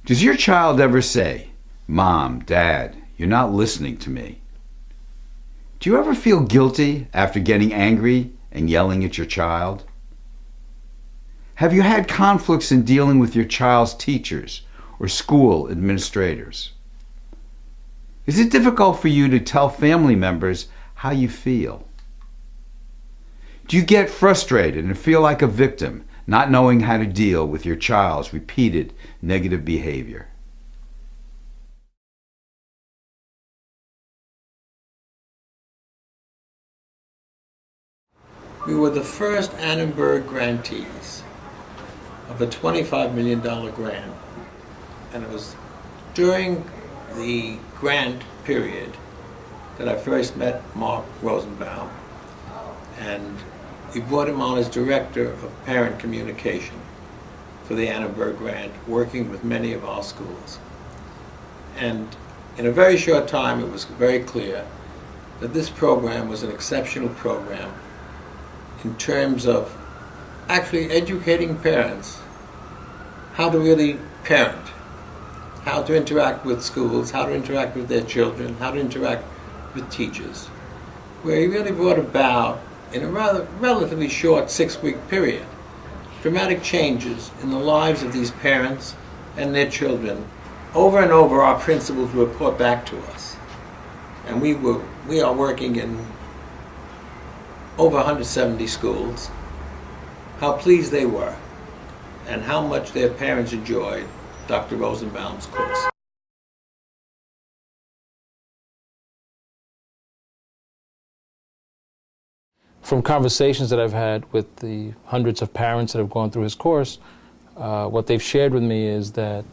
Does your child ever say, "Mom, Dad, you're not listening to me"? Do you ever feel guilty after getting angry and yelling at your child? Have you had conflicts in dealing with your child's teachers or school administrators? Is it difficult for you to tell family members how you feel? Do you get frustrated and feel like a victim, not knowing how to deal with your child's repeated negative behavior? We were the first Annenberg grantees of a $25 million grant, and it was during the grant period that I first met Mark Rosenbaum, and we brought him on as Director of Parent Communication for the Annenberg grant, working with many of our schools. And in a very short time, it was very clear that this program was an exceptional program in terms of actually educating parents how to really parent, how to interact with schools, how to interact with their children, how to interact with teachers, where he really brought about, in a relatively short 6-week period, dramatic changes in the lives of these parents and their children. Over and over, our principals would report back to us. And we are working in over 170 schools, how pleased they were and how much their parents enjoyed Dr. Rosenbaum's course. From conversations that I've had with the hundreds of parents that have gone through his course, what they've shared with me is that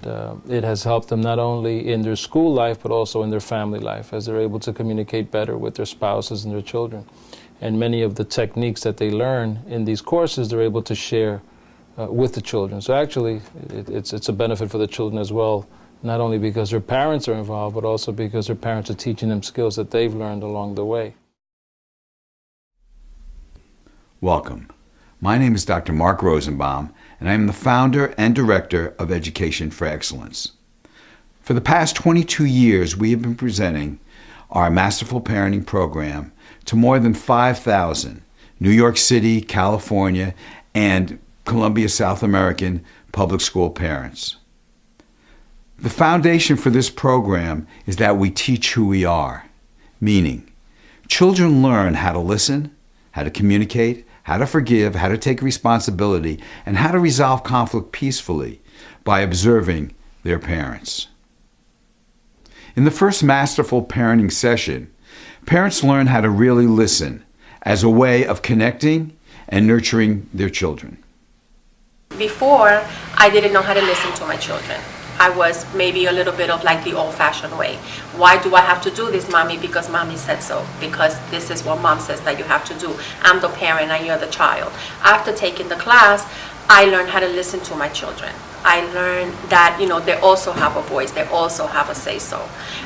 it has helped them not only in their school life but also in their family life, as they're able to communicate better with their spouses and their children. And many of the techniques that they learn in these courses, they're able to share with the children. So actually, it's a benefit for the children as well, not only because their parents are involved, but also because their parents are teaching them skills that they've learned along the way. Welcome. My name is Dr. Mark Rosenbaum, and I am the founder and director of Education for Excellence. For the past 22 years, we have been presenting our Masterful Parenting program to more than 5,000 New York City, California, and Columbia South American public school parents. The foundation for this program is that we teach who we are, meaning children learn how to listen, how to communicate, how to forgive, how to take responsibility, and how to resolve conflict peacefully by observing their parents. In the first Masterful Parenting session, parents learn how to really listen as a way of connecting and nurturing their children. Before, I didn't know how to listen to my children. I was maybe a little bit of like the old-fashioned way. Why do I have to do this, mommy? Because mommy said so. Because this is what mom says that you have to do. I'm the parent and you're the child. After taking the class, I learned how to listen to my children. I learned that, they also have a voice. They also have a say-so.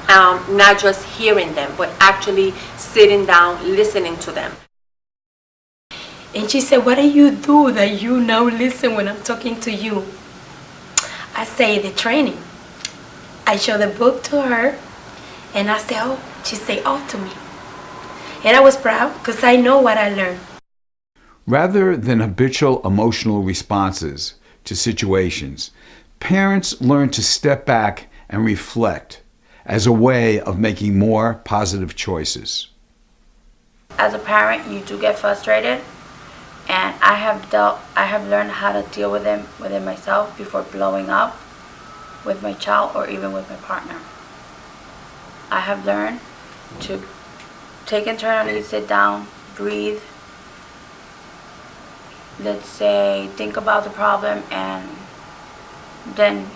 Not just hearing them, but actually sitting down, listening to them. And she said, what do you do that you now listen when I'm talking to you? I say the training. I show the book to her and I say, oh, she say, oh, to me. And I was proud because I know what I learned. Rather than habitual emotional responses to situations, parents learn to step back and reflect as a way of making more positive choices. As a parent, you do get frustrated. And I have learned how to deal with them within myself before blowing up with my child or even with my partner. I have learned to take internally, sit down, breathe, let's say, think about the problem, and then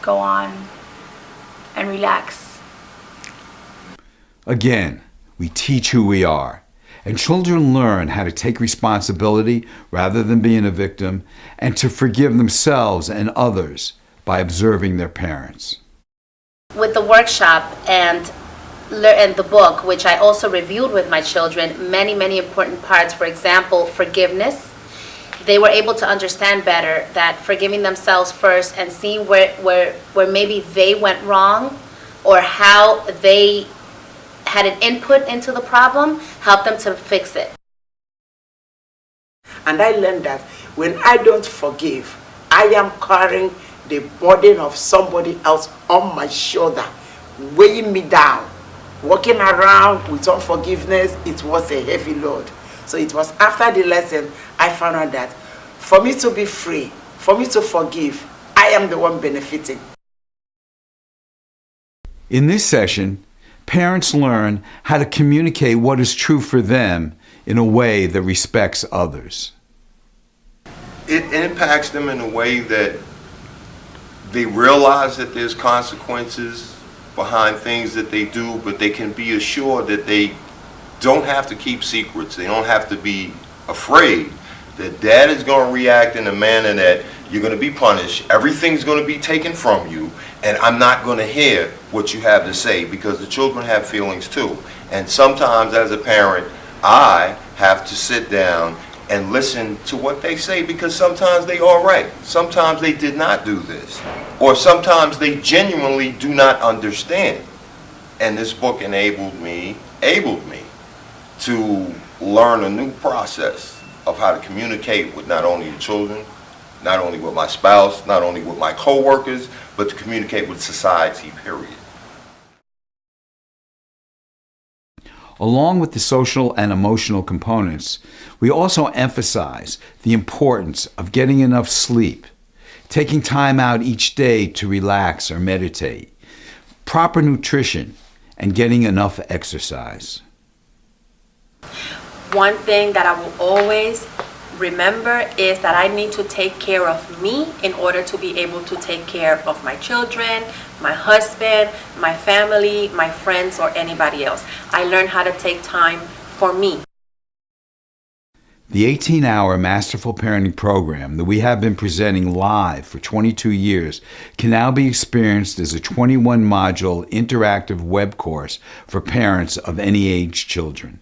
go on and relax. Again, we teach who we are. And children learn how to take responsibility rather than being a victim, and to forgive themselves and others by observing their parents. With the workshop and the book, which I also reviewed with my children, many important parts. For example, forgiveness. they were able to understand better that forgiving themselves first and seeing where maybe they went wrong or how they had an input into the problem helped them to fix it. And I learned that when I don't forgive, I am carrying the burden of somebody else on my shoulder, weighing me down. Walking around with unforgiveness, it was a heavy load. So it was after the lesson I found out that for me to be free, for me to forgive, I am the one benefiting. In this session, parents learn how to communicate what is true for them in a way that respects others. It impacts them in a way that they realize that there's consequences behind things that they do, but they can be assured that they don't have to keep secrets. They don't have to be afraid that dad is going to react in a manner that you're going to be punished, everything's going to be taken from you, and I'm not going to hear what you have to say, because the children have feelings too. And sometimes as a parent, I have to sit down and listen to what they say, because sometimes they are right. Sometimes they did not do this. Or sometimes they genuinely do not understand. And this book enabled me to learn a new process of how to communicate with not only the children, not only with my spouse, not only with my co-workers, but to communicate with society, period. Along with the social and emotional components, we also emphasize the importance of getting enough sleep, taking time out each day to relax or meditate, proper nutrition, and getting enough exercise. One thing that I will always remember is that I need to take care of me in order to be able to take care of my children, my husband, my family, my friends, or anybody else. I learned how to take time for me. The 18-hour Masterful Parenting program that we have been presenting live for 22 years can now be experienced as a 21-module interactive web course for parents of any age children.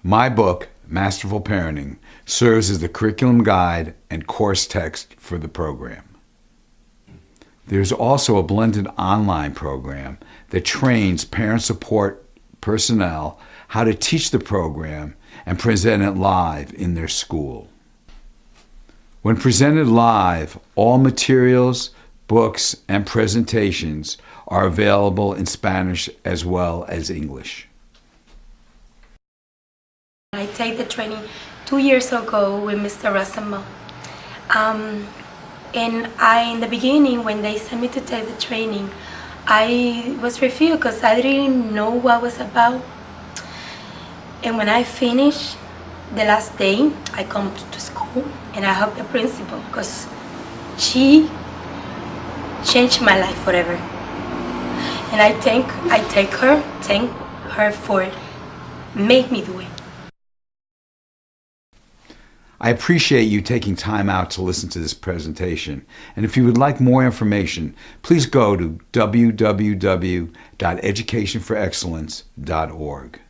My book, Masterful Parenting, serves as the curriculum guide and course text for the program. There's also a blended online program that trains parent support personnel how to teach the program and present it live in their school. When presented live, all materials, books, and presentations are available in Spanish as well as English. I take the training 2 years ago with Mr. Rosenbaum. And in the beginning, when they sent me to take the training, I was refused because I didn't know what it was about. And when I finished the last day, I come to school and I hugged the principal because she changed my life forever. And I thank her for make me do it. I appreciate you taking time out to listen to this presentation. And if you would like more information, please go to www.educationforexcellence.org.